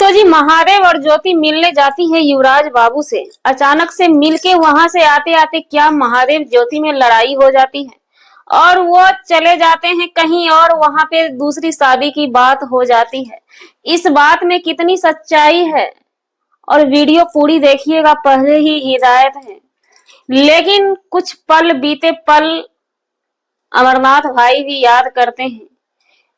तो जी महादेव और ज्योति मिलने जाती है युवराज बाबू से। अचानक से मिलके वहां से आते आते क्या महादेव ज्योति में लड़ाई हो जाती है और वो चले जाते हैं कहीं और, वहां पे दूसरी शादी की बात हो जाती है। इस बात में कितनी सच्चाई है और वीडियो पूरी देखिएगा, पहले ही हिदायत है। लेकिन कुछ पल बीते पल अमरनाथ भाई भी याद करते हैं,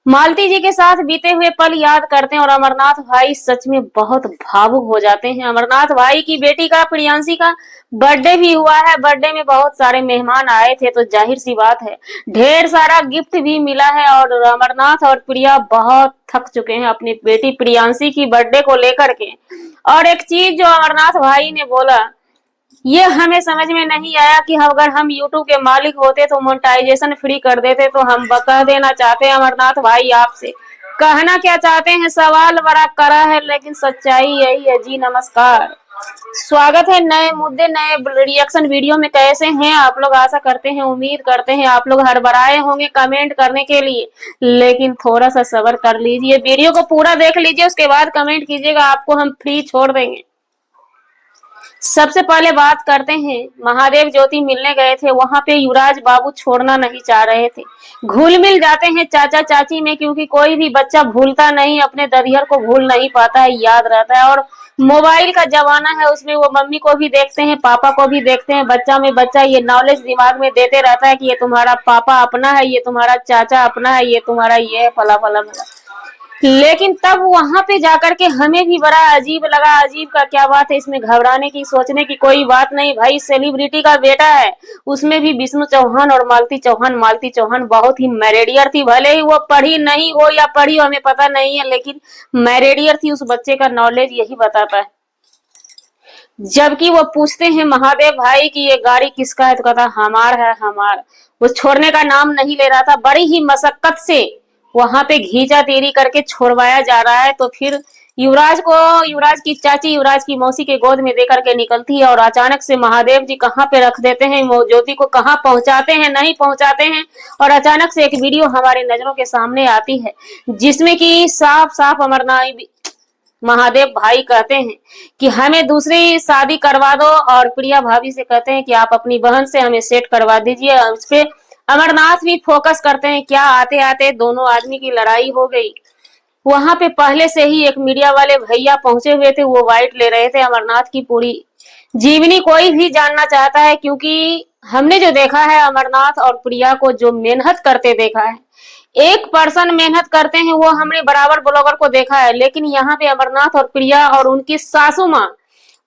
मालती जी के साथ बीते हुए पल याद करते हैं और अमरनाथ भाई सच में बहुत भावुक हो जाते हैं। अमरनाथ भाई की बेटी का, प्रियांशी का बर्थडे भी हुआ है। बर्थडे में बहुत सारे मेहमान आए थे, तो जाहिर सी बात है ढेर सारा गिफ्ट भी मिला है और अमरनाथ और प्रिया बहुत थक चुके हैं अपनी बेटी प्रियांशी की बर्थडे को लेकर के। और एक चीज जो अमरनाथ भाई ने बोला, ये हमें समझ में नहीं आया कि अगर हम YouTube के मालिक होते तो मोनेटाइजेशन फ्री कर देते। तो हम कह देना चाहते हैं अमरनाथ भाई, आपसे कहना क्या चाहते हैं, सवाल बड़ा कड़ा है लेकिन सच्चाई यही है। जी नमस्कार, स्वागत है नए मुद्दे नए रिएक्शन वीडियो में। कैसे हैं आप लोग? आशा करते हैं, उम्मीद करते हैं आप लोग हड़बड़ाए होंगे कमेंट करने के लिए, लेकिन थोड़ा सा सब्र कर लीजिए, वीडियो को पूरा देख लीजिए, उसके बाद कमेंट कीजिएगा, आपको हम फ्री छोड़ देंगे। सबसे पहले बात करते हैं, महादेव ज्योति मिलने गए थे, वहां पे युवराज बाबू छोड़ना नहीं चाह रहे थे। घुल मिल जाते हैं चाचा चाची में, क्योंकि कोई भी बच्चा भूलता नहीं, अपने दरिहर को भूल नहीं पाता है, याद रहता है। और मोबाइल का जमाना है, उसमें वो मम्मी को भी देखते हैं, पापा को भी देखते हैं। बच्चा में बच्चा ये नॉलेज दिमाग में देते रहता है कि ये तुम्हारा पापा अपना है, ये तुम्हारा चाचा अपना है, ये तुम्हारा ये है, फला फला फला। लेकिन तब वहां पे जाकर के हमें भी बड़ा अजीब लगा। अजीब का क्या बात है, इसमें घबराने की सोचने की कोई बात नहीं। भाई सेलिब्रिटी का बेटा है, उसमें भी विष्णु चौहान और मालती चौहान। मालती चौहान बहुत ही मैरेडियर थी, भले ही वो पढ़ी नहीं हो या पढ़ी हो हमें पता नहीं है, लेकिन मैरेडियर थी। उस बच्चे का नॉलेज यही बताता है। जबकि वो पूछते हैं महादेव भाई कि ये गाड़ी किसका है, तो कहता हमार है, हमार। वो छोड़ने का नाम नहीं ले रहा था, बड़ी ही मशक्कत से वहां पे घींचा तेरी करके छोड़वाया जा रहा है। तो फिर युवराज को, युवराज की चाची युवराज की मौसी के गोद में देकर के निकलती है और अचानक से महादेव जी कहाँ पे रख देते हैं, वो ज्योति को कहाँ पहुंचाते हैं, नहीं पहुंचाते हैं। और अचानक से एक वीडियो हमारे नजरों के सामने आती है, जिसमें कि साफ साफ अमरनाथ महादेव भाई कहते हैं कि हमें दूसरी शादी करवा दो, और प्रिया भाभी से कहते हैं कि आप अपनी बहन से हमें सेट करवा दीजिए। उस पे अमरनाथ भी फोकस करते हैं। क्या आते आते दोनों आदमी की लड़ाई हो गई। वहां पे पहले से ही एक मीडिया वाले भैया पहुंचे हुए थे, वो वाइट ले रहे थे अमरनाथ की पूरी जीवनी। कोई भी जानना चाहता है, क्योंकि हमने जो देखा है अमरनाथ और प्रिया को जो मेहनत करते देखा है, एक पर्सन मेहनत करते हैं वो हमने बराबर ब्लॉगर को देखा है। लेकिन यहाँ पे अमरनाथ और प्रिया और उनकी सासू माँ,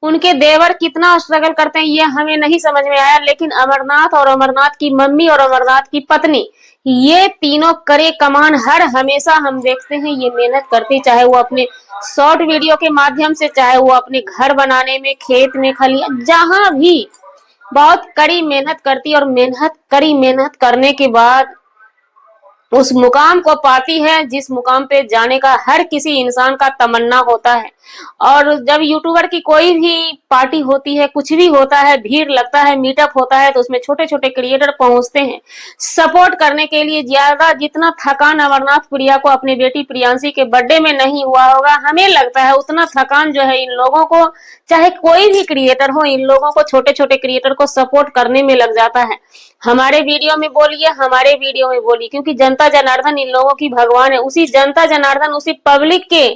उनके देवर कितना स्ट्रगल करते हैं ये हमें नहीं समझ में आया। लेकिन अमरनाथ और अमरनाथ की मम्मी और अमरनाथ की पत्नी, ये तीनों करे कमान, हर हमेशा हम देखते हैं ये मेहनत करती, चाहे वो अपने शॉर्ट वीडियो के माध्यम से, चाहे वो अपने घर बनाने में, खेत में, खलियान, जहां भी बहुत कड़ी मेहनत करती। और कड़ी मेहनत करने के बाद उस मुकाम को पाती है जिस मुकाम पे जाने का हर किसी इंसान का तमन्ना होता है। और जब यूट्यूबर की कोई भी पार्टी होती है, कुछ भी होता है, भीड़ लगता है, मीटअप होता है, तो उसमें छोटे छोटे क्रिएटर पहुंचते हैं सपोर्ट करने के लिए। ज्यादा जितना थकान अमरनाथ प्रिया को अपनी बेटी प्रियांशी के बर्थडे में नहीं हुआ होगा, हमें लगता है उतना थकान जो है इन लोगों को, चाहे कोई भी क्रिएटर हो, इन लोगों को, छोटे छोटे क्रिएटर को सपोर्ट करने में लग जाता है। हमारे वीडियो में बोलिए, हमारे वीडियो में बोलिए, क्योंकि जनता जनार्दन इन लोगों की भगवान है। उसी जनता जनार्दन, उसी पब्लिक के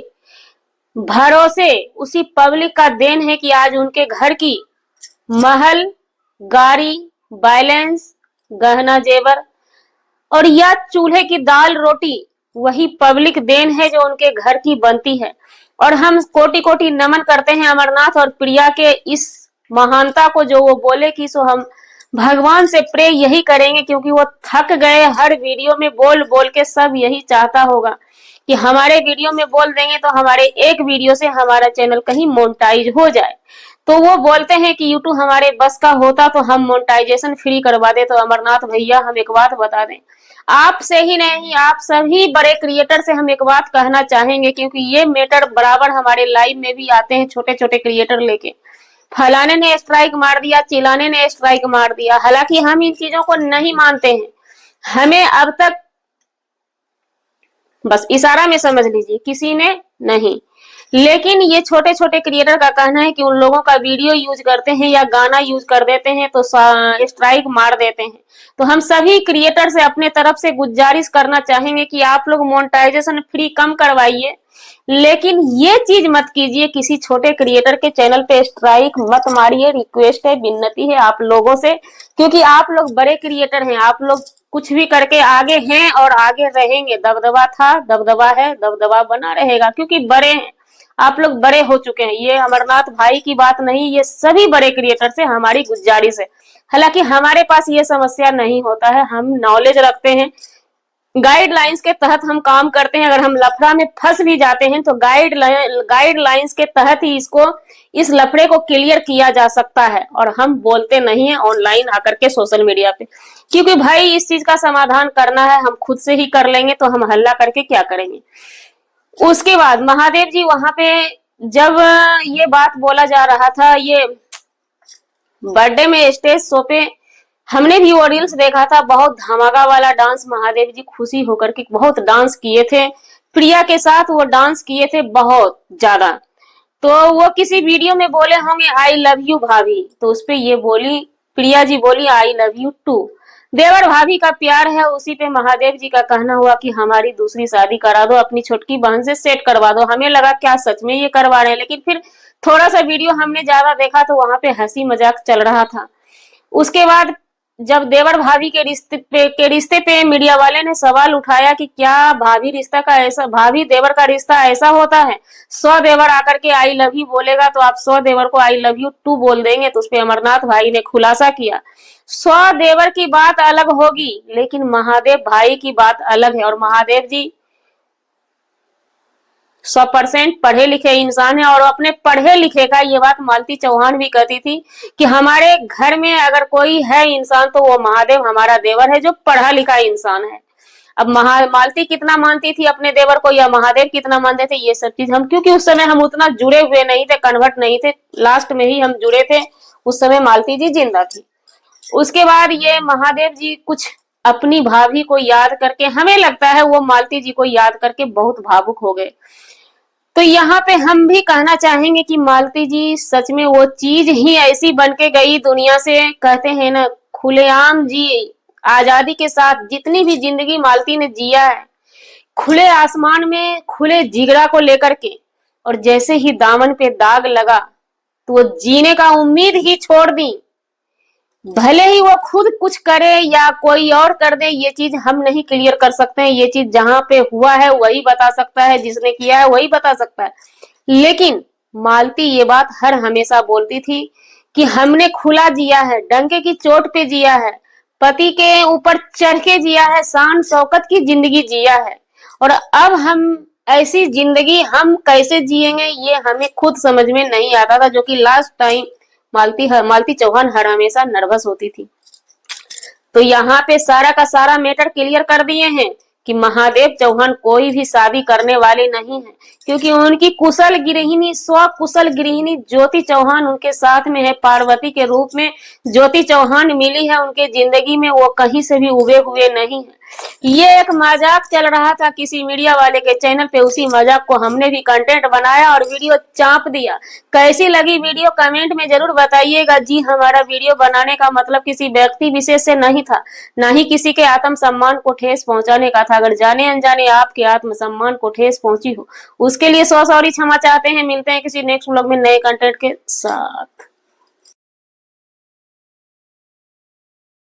भरोसे, उसी पब्लिक का देन है कि आज उनके घर की महल, गाड़ी, बैलेंस, गहना जेवर और या चूल्हे की दाल रोटी, वही पब्लिक देन है जो उनके घर की बनती है। और हम कोटि कोटि नमन करते हैं अमरनाथ और प्रिया के इस महानता को, जो वो बोले कि सो हम भगवान से प्रे यही करेंगे, क्योंकि वो थक गए हर वीडियो में बोल बोल के। सब यही चाहता होगा कि हमारे वीडियो में बोल देंगे तो हमारे एक वीडियो से हमारा चैनल कहीं मोनेटाइज हो जाए। तो वो बोलते हैं कि यूट्यूब हमारे बस का होता तो हम मोनेटाइजेशन फ्री करवा दे। तो अमरनाथ भैया, हम एक बात बता दें, आपसे ही नहीं, आप सभी बड़े क्रिएटर से हम एक बात कहना चाहेंगे, क्योंकि ये मैटर बराबर हमारे लाइव में भी आते हैं छोटे छोटे क्रिएटर लेके। फलाने ने स्ट्राइक मार दिया, चिलाने ने स्ट्राइक मार दिया, हालांकि हम इन चीजों को नहीं मानते हैं। हमें अब तक बस इशारा में समझ लीजिए, किसी ने नहीं। लेकिन ये छोटे छोटे क्रिएटर का कहना है कि उन लोगों का वीडियो यूज करते हैं या गाना यूज कर देते हैं तो स्ट्राइक मार देते हैं। तो हम सभी क्रिएटर से अपने तरफ से गुजारिश करना चाहेंगे कि आप लोग मोनेटाइजेशन फ्री कम करवाइए, लेकिन ये चीज मत कीजिए, किसी छोटे क्रिएटर के चैनल पे स्ट्राइक मत मारिए। रिक्वेस्ट है, विनती है आप लोगों से, क्योंकि आप लोग बड़े क्रिएटर हैं, आप लोग कुछ भी करके आगे हैं और आगे रहेंगे। दबदबा था, दबदबा है, दबदबा बना रहेगा, क्योंकि बड़े हैं आप लोग, बड़े हो चुके हैं। ये अमरनाथ भाई की बात नहीं, ये सभी बड़े क्रिएटर से हमारी गुजारिश है। हालांकि हमारे पास ये समस्या नहीं होता है, हम नॉलेज रखते हैं, गाइडलाइंस के तहत हम काम करते हैं। अगर हम लफड़ा में फंस भी जाते हैं तो गाइडलाइंस के तहत ही इस लफड़े को क्लियर किया जा सकता है, और हम बोलते नहीं है ऑनलाइन आकर के सोशल मीडिया पे, क्योंकि भाई इस चीज का समाधान करना है हम खुद से ही कर लेंगे, तो हम हल्ला करके क्या करेंगे। उसके बाद महादेव जी वहां पे जब ये बात बोला जा रहा था, ये बर्थडे में स्टेज शो पे हमने भी वो रील्स देखा था, बहुत धमाका वाला डांस महादेव जी खुशी होकर के बहुत डांस किए थे, प्रिया के साथ वो डांस किए थे बहुत ज्यादा। तो वो किसी वीडियो में बोले होंगे आई लव यू भाभी, तो उसपे ये बोली, प्रिया जी बोली आई लव यू टू। देवर भाभी का प्यार है, उसी पे महादेव जी का कहना हुआ कि हमारी दूसरी शादी करा दो, अपनी छोटकी बहन से सेट करवा दो। हमें लगा क्या सच में ये करवा रहे हैं, लेकिन फिर थोड़ा सा वीडियो हमने ज्यादा देखा तो वहां पे हंसी मजाक चल रहा था। उसके बाद जब देवर भाभी के रिश्ते पे मीडिया वाले ने सवाल उठाया कि क्या भाभी देवर का रिश्ता ऐसा होता है, 100 देवर आकर के आई लव यू बोलेगा तो आप 100 देवर को आई लव यू टू बोल देंगे। तो उसपे अमरनाथ भाई ने खुलासा किया, 100 देवर की बात अलग होगी लेकिन महादेव भाई की बात अलग है, और महादेव जी 100% पढ़े लिखे इंसान है। और अपने पढ़े लिखे का ये बात मालती चौहान भी कहती थी कि हमारे घर में अगर कोई है इंसान तो वो महादेव हमारा देवर है, जो पढ़ा लिखा इंसान है। अब मालती कितना मानती थी अपने देवर को या महादेव कितना मानते थे, ये सब चीज हम, क्योंकि उस समय हम उतना जुड़े हुए नहीं थे, कन्वर्ट नहीं थे, लास्ट में ही हम जुड़े थे, उस समय मालती जी जिंदा थी। उसके बाद ये महादेव जी कुछ अपनी भाभी को याद करके, हमें लगता है वो मालती जी को याद करके बहुत भावुक हो गए। तो यहाँ पे हम भी कहना चाहेंगे कि मालती जी सच में वो चीज ही ऐसी बन के गई दुनिया से, कहते हैं ना खुलेआम जी, आजादी के साथ जितनी भी जिंदगी मालती ने जिया है, खुले आसमान में खुले जिगरा को लेकर के, और जैसे ही दामन पे दाग लगा तो वो जीने का उम्मीद ही छोड़ दी। भले ही वो खुद कुछ करे या कोई और कर दे, ये चीज हम नहीं क्लियर कर सकते हैं, ये चीज जहां पे हुआ है वही बता सकता है, जिसने किया है वही बता सकता है। लेकिन मालती ये बात हर हमेशा बोलती थी कि हमने खुला जिया है, डंके की चोट पे जिया है, पति के ऊपर चढ़ के जिया है, शान शौकत की जिंदगी जिया है, और अब हम ऐसी जिंदगी हम कैसे जिएंगे ये हमें खुद समझ में नहीं आता था, जो कि लास्ट टाइम मालती चौहान हर हमेशा नर्वस होती थी। तो यहाँ पे सारा का सारा मैटर क्लियर कर दिए हैं कि महादेव चौहान कोई भी शादी करने वाले नहीं है, क्योंकि उनकी कुशल गृहिणी, स्वकुशल गृहिणी ज्योति चौहान उनके साथ में है, पार्वती के रूप में ज्योति चौहान मिली है उनके जिंदगी में, वो कहीं से भी उबे हुए नहीं है। ये एक मजाक चल रहा था किसी मीडिया वाले के चैनल पे, उसी मजाक को हमने भी कंटेंट बनाया और वीडियो चाप दिया। कैसी लगी वीडियो कमेंट में जरूर बताइएगा। जी हमारा वीडियो बनाने का मतलब किसी व्यक्ति विशेष से नहीं था, ना ही किसी के आत्म सम्मान को ठेस पहुंचाने का था। अगर जाने अनजाने आपके आत्म सम्मान को ठेस पहुंची हो उसके लिए सॉरी क्षमा चाहते हैं। मिलते हैं किसी नेक्स्ट व्लॉग में नए कंटेंट के साथ।